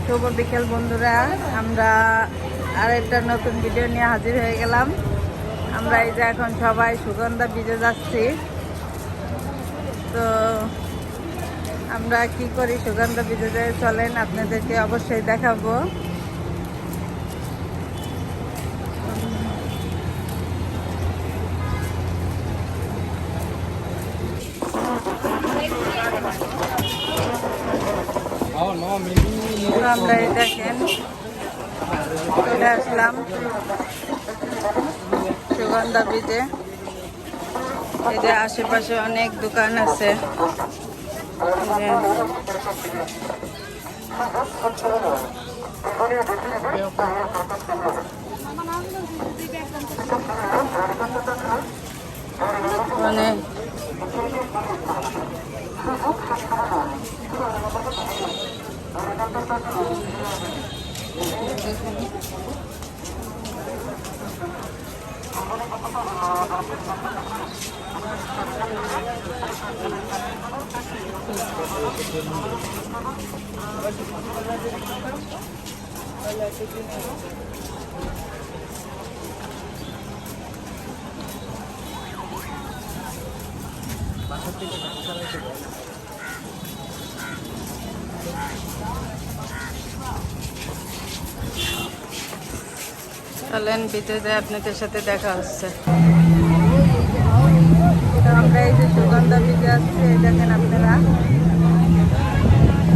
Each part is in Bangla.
শুভ বিকেল বন্ধুরা, আমরা আরেকটা নতুন ভিডিও নিয়ে হাজির হয়ে গেলাম। আমরা এই যে এখন সবাই সুগন্ধা ব্রিজে যাচ্ছি। তো আমরা কি করি সুগন্ধা ব্রিজে যাই, চলেন আপনাদেরকে অবশ্যই দেখাবো। আমরা এই দেখেন চলে আসলাম সুগন্ধা ব্রিজে। এই যে আশেপাশে অনেক দোকান আছে। মানে চলেন ভিতরে আপনাদের সাথে দেখা হচ্ছে। আমরা এই যে সুগন্ধা ব্রিজে আসছি, এই দেখেন আপনারা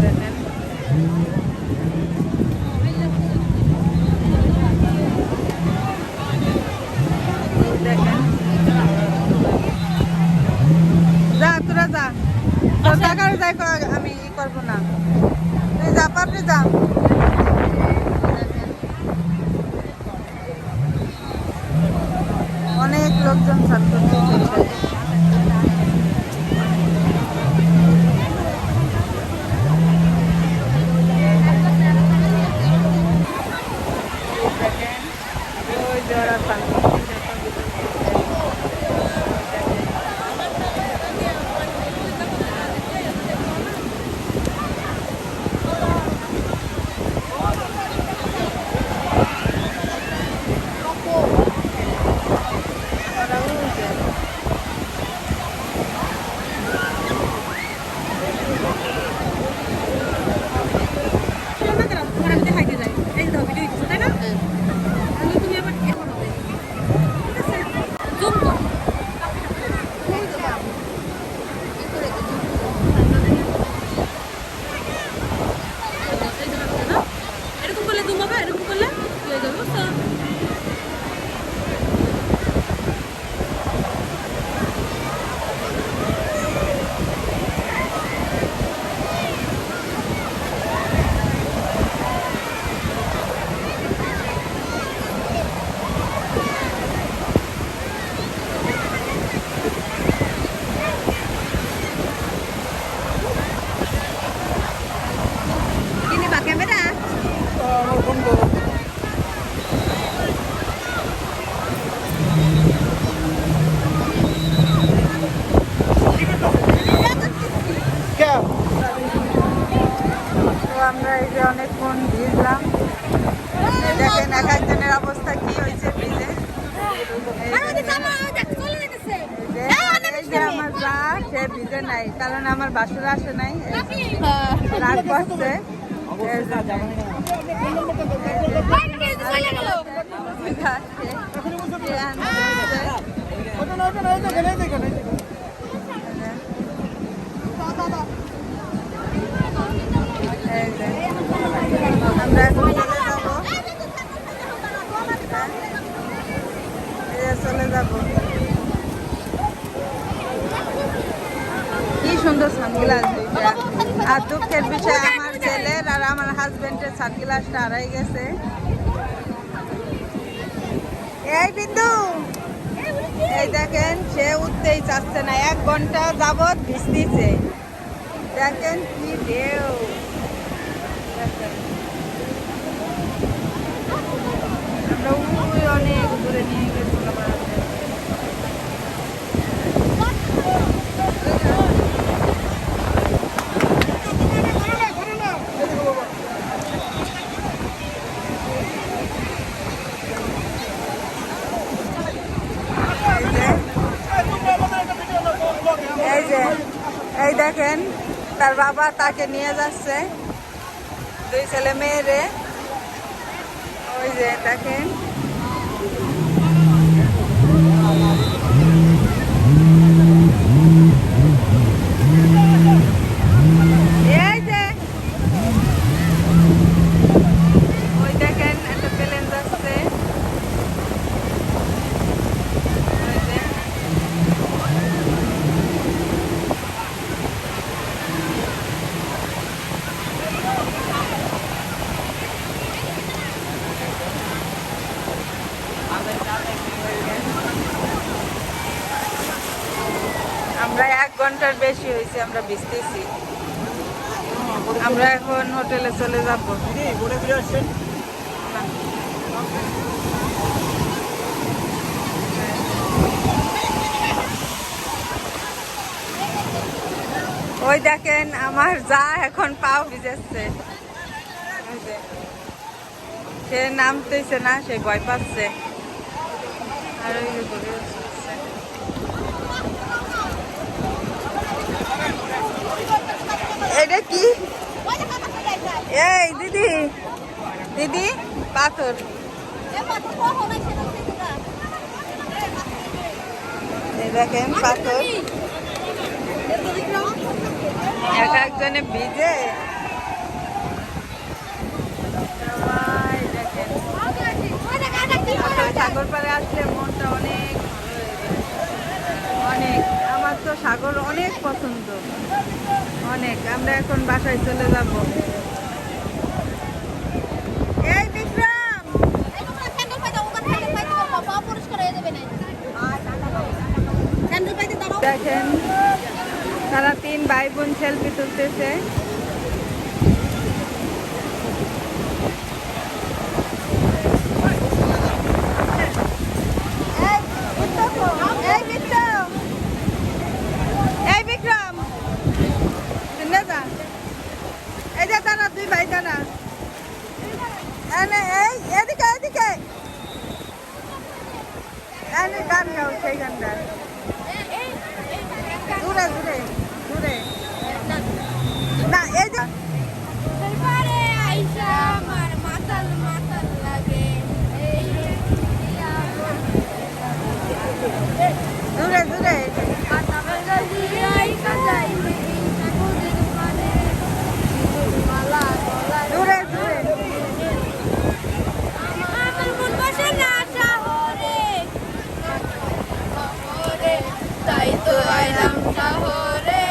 দেখেন। দেখেন যা তোরা যা, তোর টাকার যাই, আমি ই করবো না, তুই যা পারবি যা। অনেক লোকজন ছাত্র আমরা এই যে অনেকক্ষণ ভিজলাম। দেখেন এক একজনের অবস্থা কি হয়েছে ব্রিজে। আমার যা সে ভিজে নাই, কারণ আমার বাসুর আসে নাই, রাগ করছে। আমরা এখন চলে যাবো। কি সুন্দর সানগ্লাস দুইটা। আর দুঃখের বিষয় আমার ছেলের আর আমার হাজবেন্ডের সানগ্লাসটা হারাই গেছে। এই বিন্দু, এই দেখেন সে উঠতেই চাচ্ছে না, 1 ঘন্টা যাবৎ ভিজতেছে। দেখেন কি ঢেউ। আমরা অনেক দূরে নিয়ে গেছিলাম। দেখেন তার বাবা তাকে নিয়ে যাচ্ছে, দুই ছেলে মেয়েরে। ওই যে দেখেন এই যে ওই দেখেন একটা প্লেন যাচ্ছে। ওই যে আমরা 1 ঘন্টার বেশি হয়েছে আমরা ভিজতেছি। আমরা এখন হোটেলে চলে যাব। ওই দেখেন আমার যা এখন পাও ভিজেছে, সে নামতেছে না, সে ভয় পাচ্ছে। আর ওই যে ঘুরে আসছে। এটা কি? এই দিদি, দিদি পাথর। এই দেখেন পাথর, এক একজনে ভিজে। সবাই দেখেন সাগর পাড়ে আসলে মনটা অনেক ভালো হয়ে যায়। অনেক, আমার তো সাগর অনেক পছন্দ, অনেক। আমরা এখন বাসায় চলে যাব। এই বিক্রম, দেখেন তারা 3 ভাই বোন সেলফি তুলতেছে। এই বিক্রম, শুনে যা। এই যে তারা 2 ভাই, তারা এই এদিকে এদিকে গান গাও, সেই গানটা দূরে দূরে দূরে না। এই যে দূরে দূরে দূরে দূরে তাই তো আইলাম শহরে,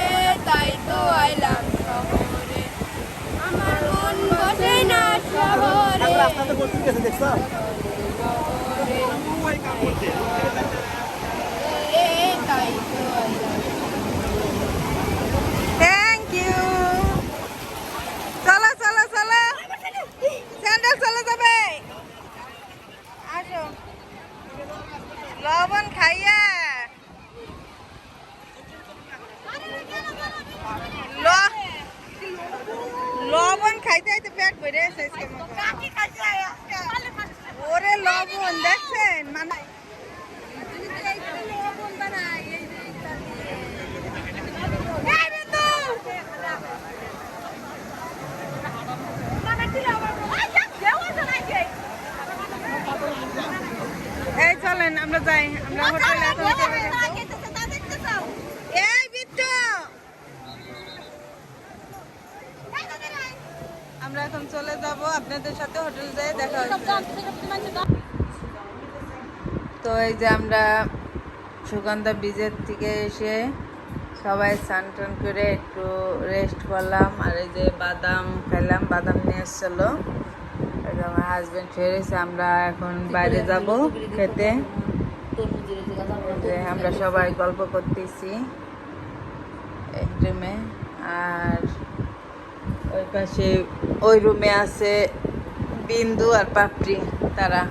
তাই তো আইলাম শহরে, আমার মন বসে না শহরে। তাই তো আইলাম। Thank you. চলো চলো চলো, স্যান্ডেল চলে যাবে। আসো লবণ খাইয়া লবণ খাইতে খাইতে পেট ভরে এসে ওরে লবণ দেখছেন মানে এই চলেন আমরা যাই, আমরা হোটেলে এখন চলে যাবো। এই বিট্টু, আমরা এখন চলে যাব, আপনাদের সাথে হোটেল যেয়ে দেখা হচ্ছে। তো এই যে আমরা সুগন্ধা ব্রিজের থেকে এসে সবাই স্নান টান করে একটু রেস্ট করলাম। আর এই যে বাদাম খাইলাম, বাদাম নিয়ে এসছিল, আমার হাজবেন্ড ফেরেছে। আমরা এখন বাইরে যাব খেতে। আমরা সবাই গল্প করতেছি এক রুমে, আর ওই পাশে ওই রুমে আছে বিন্দু আর পাপড়ি, তারা।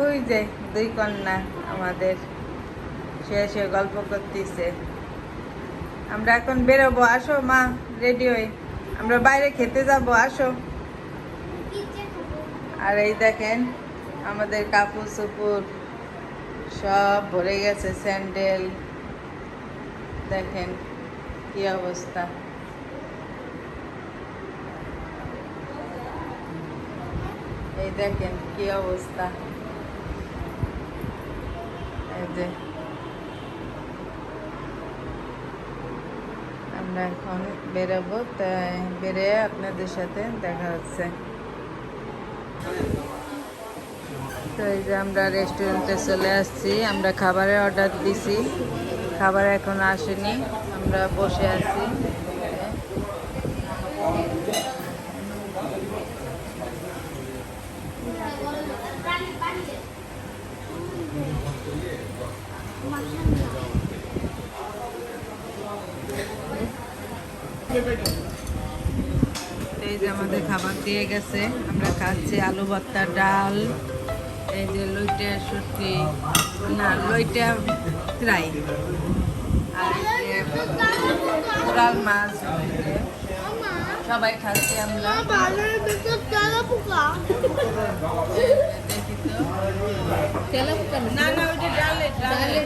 ওই যে 2 কন্যা আমাদের, সে গল্প করতেছে। আমরা এখন বেরোবো, আসো মা, রেডি হই, আমরা বাইরে খেতে যাবো, আসো। আর এই দেখেন আমাদের কাপড় চোপড় সব ভরে গেছে, স্যান্ডেল, দেখেন কি অবস্থা। এই দেখেন কি অবস্থা, এই যে আমরা এখন বেরোবো, তাই বেরিয়ে আপনাদের সাথে দেখা হচ্ছে। তো এই যে আমরা রেস্টুরেন্টে চলে আসছি, আমরা খাবারের অর্ডার দিছি, খাবার এখন আসেনি, আমরা বসে আছি। এই যে আমাদের খাবার দিয়ে গেছে, আমরা খাচ্ছি আলু ভর্তা, ডাল, এই যে লইটা শুটকি, না লইটা ফ্রাই, আর এই যে কোরাল মাছ, সবাই খাচ্ছি আমরা। দেখি তো, না না ওইটা ডালে ডালে,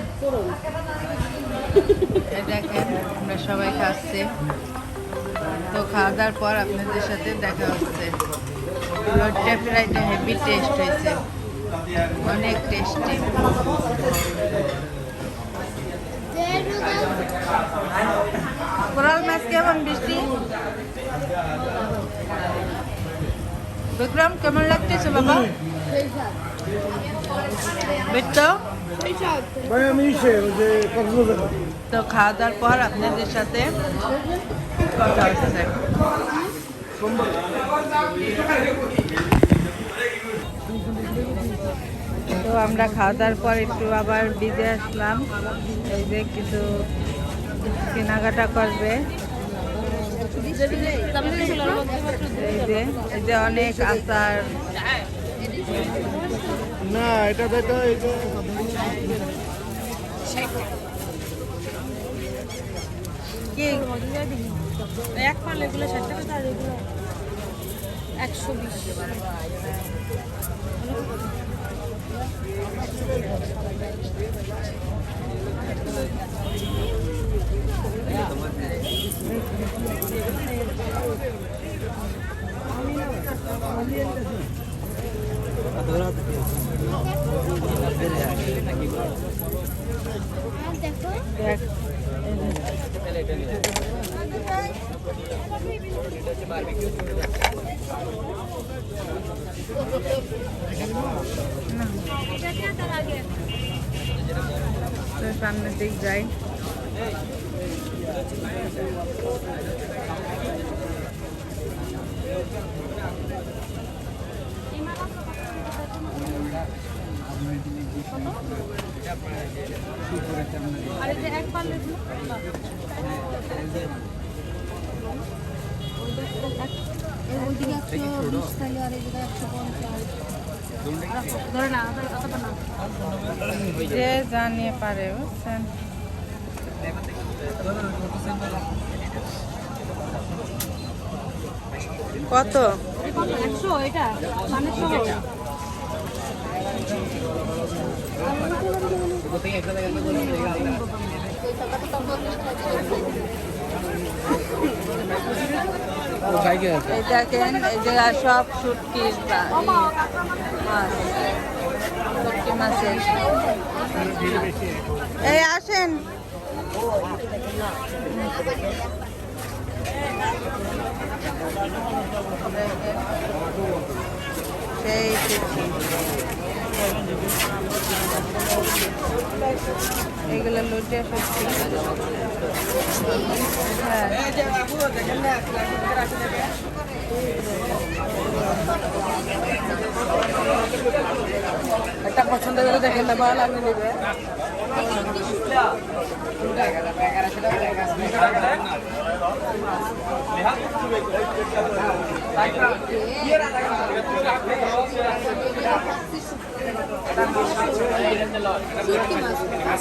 দেখেন আমরা সবাই খাচ্ছি। তো খাওয়া দাওয়ার পর আপনাদের সাথে দেখা হচ্ছে। লইটা ফ্রাইটা হেভি টেস্ট হয়েছে, অনেক টেস্টি। কোরাল মাছ কেমন বৃষ্টি? বিক্রম কেমন লাগতেছে বাবা? বেটো তো খাওয়া দাওয়ার পর আপনাদের সাথে কথা হচ্ছে। তো আমরা খাওয়া দাওয়ার পর একটু আবার বিজে আসলাম, এই যে কিছু কেনাকাটা করবে। এই যে অনেক আচার, না এটা দেখো, কি এক পাল এগুলো 60 টাকা, আর এগুলো 120। দেখ, তো সামনের দিক যাই। আর এই যে এক পাল এগুলো ওইদিকে 120 তাহলে, আর এই জায়গায় 150 ধরে না, অতটা না। যে জানিয়ে পারে, বুঝছেন? কত? 100 এটা মানে সহ। এই দেখেন, এই জায়গায় সব শুটকির মাছ, শুটকি মাছের। এই আসেন, সেই শুটকি, এগুলো লুটিয়া শুটকি। হ্যাঁ, একটা পছন্দ করে দেখেন না, ভালো লাগবে নেবে। শুটকি মাছ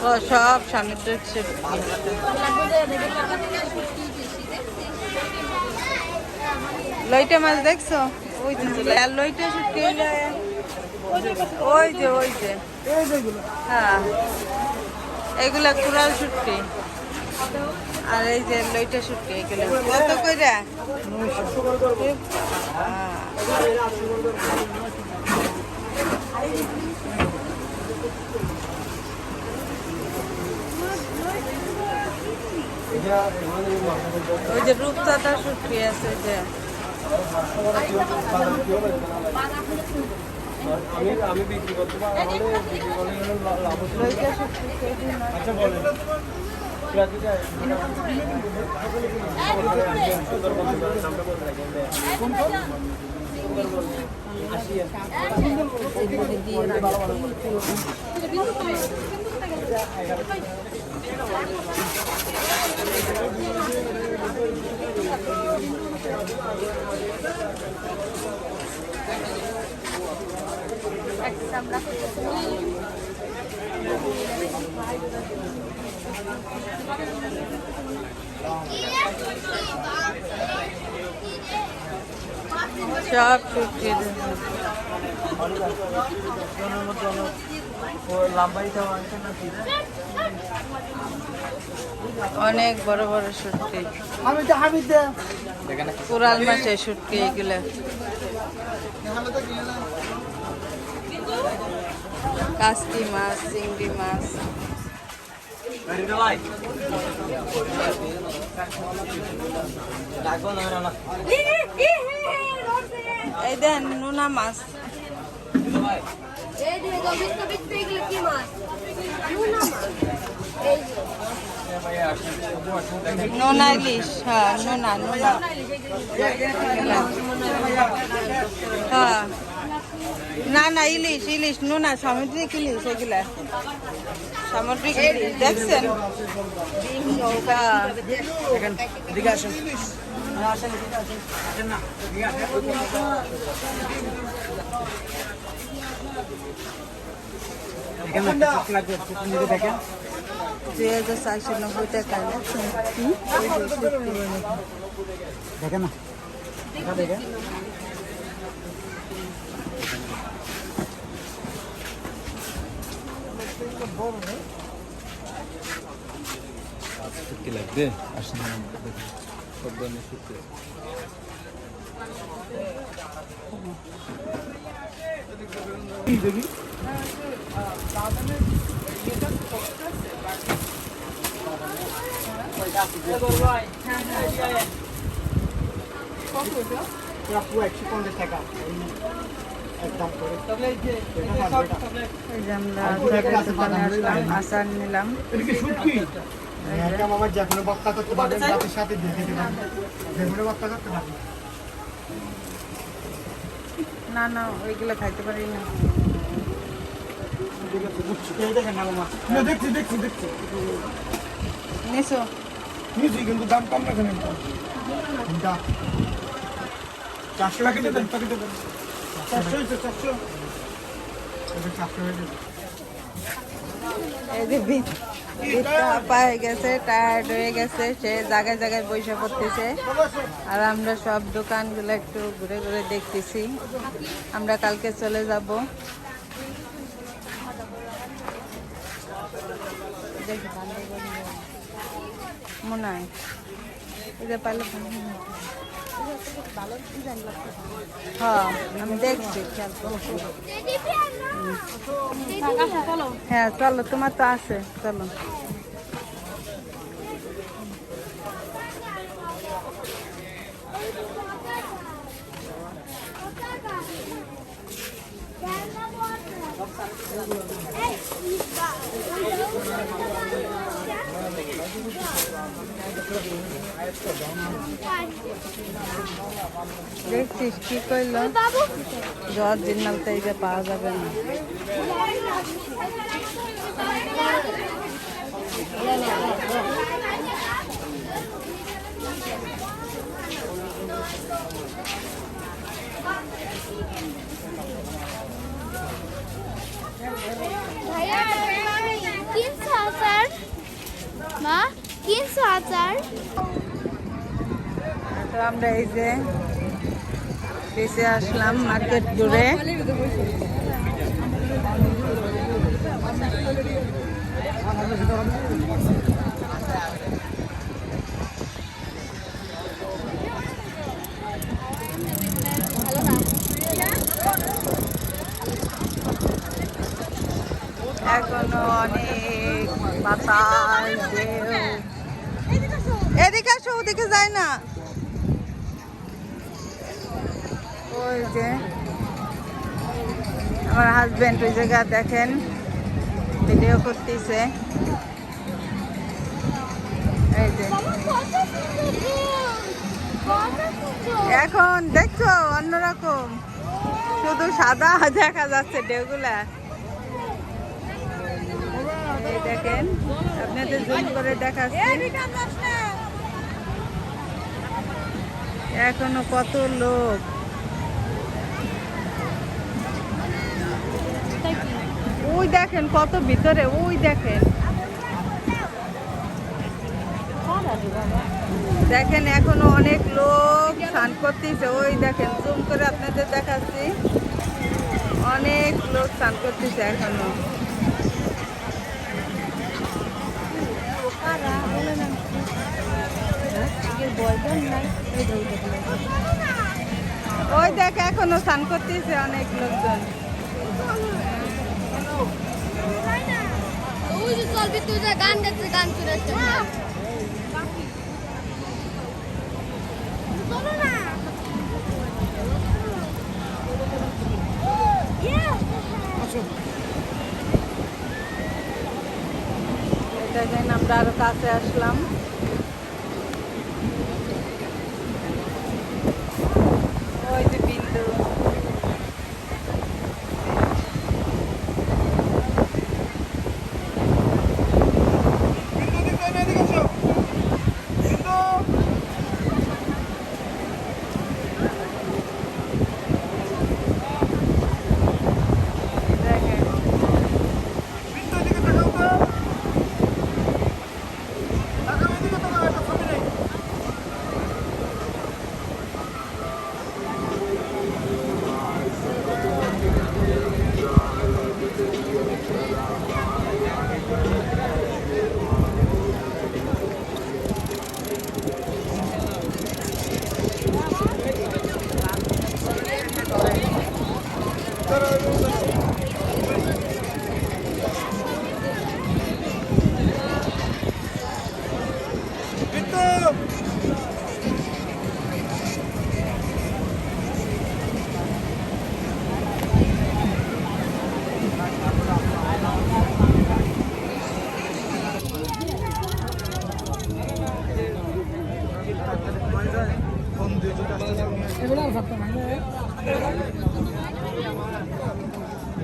ও সব সামুদ্রিক শুটকি। লইটা মাছ দেখছো? ওই যে আর লইটা শুটকি হইলে ওই যে হ্যাঁ, এগুলা কুড়াল শুটকি আর এই যে লইটা শুটকি এগুলো কত কইরা? ওই যে রূপচাঁদা শুটকি আছে যে আমি বিক্রি করতে পারবো বিক্রি করলে লইটা শুটকি কেজি নয়। আচ্ছা বলেন সব শুটকি অনেক বড় বড় শুটকি, কোরাল মাছের শুটকি এগুলা। কাস্তি মাছ, চিংড়ি মাছ, এই দেন নোনা মাছ, নোনা ইলিশ, হ্যাঁ নোনা নোনা, হ্যাঁ না না ইলিশ ইলিশ নোনা সামুদ্রিক ইলিশ এগুলা, সামুদ্রিক ইলিশ দেখছেন? দেখেন 2490 টাকা দেখেন না দেখেন শুটকি লাগবে আসেন সব ধরনের শুটকি দেখি পুরো 150 টাকা একদম করে এই যে আমরা আচারের দোকানে আসলাম, আচার নিলাম। মামা যে কোনো বক্তা করতে পারবেন, রাতের সাথে দিয়ে দিতে পারবেন, যে কোনো বক্তা করতে পারবেন। না না ওইগুলো খাইতে পারি না। দেখছি দেখছি দেখছি নিছো নিচ্ছি কিন্তু দাম কম রাখেন 400 টাকা দেন, প্যাকেটে দেন 400 400 এই যে পায়ে গেছে, টায়ার্ড হয়ে গেছে, সে জায়গায় জায়গায় বসে পড়তেছে। আর আমরা সব দোকানগুলো একটু ঘুরে ঘুরে দেখতেছি। আমরা কালকে চলে যাব। মনে হয় এই যে পারলে হ্যাঁ আমি দেখছি, খেয়াল করছি। হ্যাঁ চলো, তোমার তো আছে, চলো। দেখছিস কি কইল, জ্বর জিন্নাল তো এই যে পাওয়া যাবে না। মা কিনছো আচার? তো আমরা এই যে বেঁচে আসলাম মার্কেট ঘুরে। এখনো অনেক বাতাস ঢেউ। এদিকে আসো, ওদিকে যায় না। ওই যে আমার হাজবেন্ড ওই জায়গা দেখেন ভিডিও করতেছে। এই যে এখন দেখছো অন্যরকম, শুধু সাদা দেখা যাচ্ছে ঢেউগুলা। এই দেখেন আপনাদের জুম করে দেখাচ্ছি, এখনো কত লোক। ওই দেখেন কত ভিতরে, ওই দেখেন দেখেন এখনো অনেক লোক স্নান করতেছে। ওই দেখেন জুম করে আপনাদের দেখাচ্ছি, অনেক লোক স্নান করতেছে এখনো। ওই দেখ এখনো স্নান করতেছে অনেক লোকজন। ওই যে চলবি তুই যে গান গাচ্ছে, গান শুনেছে। চলো না। দেখেন আমরা আরো কাছে আসলাম। ওই যে বিন্দু, দেখেন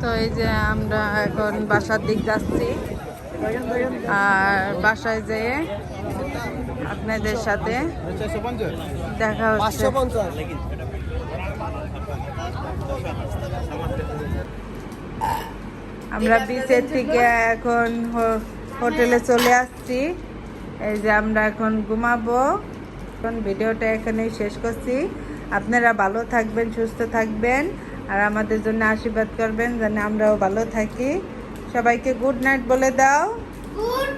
তো এই যে আমরা এখন বাসার দিক যাচ্ছি, আর বাসায় যেয়ে আপনাদের সাথে দেখা হচ্ছে। আমরা বিচের থেকে এখন হোটেলে চলে আসছি। এই যে আমরা এখন ঘুমাবো। এখন ভিডিওটা এখানেই শেষ করছি। আপনারা ভালো থাকবেন, সুস্থ থাকবেন, আর আমাদের জন্য আশীর্বাদ করবেন যেন আমরাও ভালো থাকি। সবাইকে গুড নাইট বলে দাও। গুড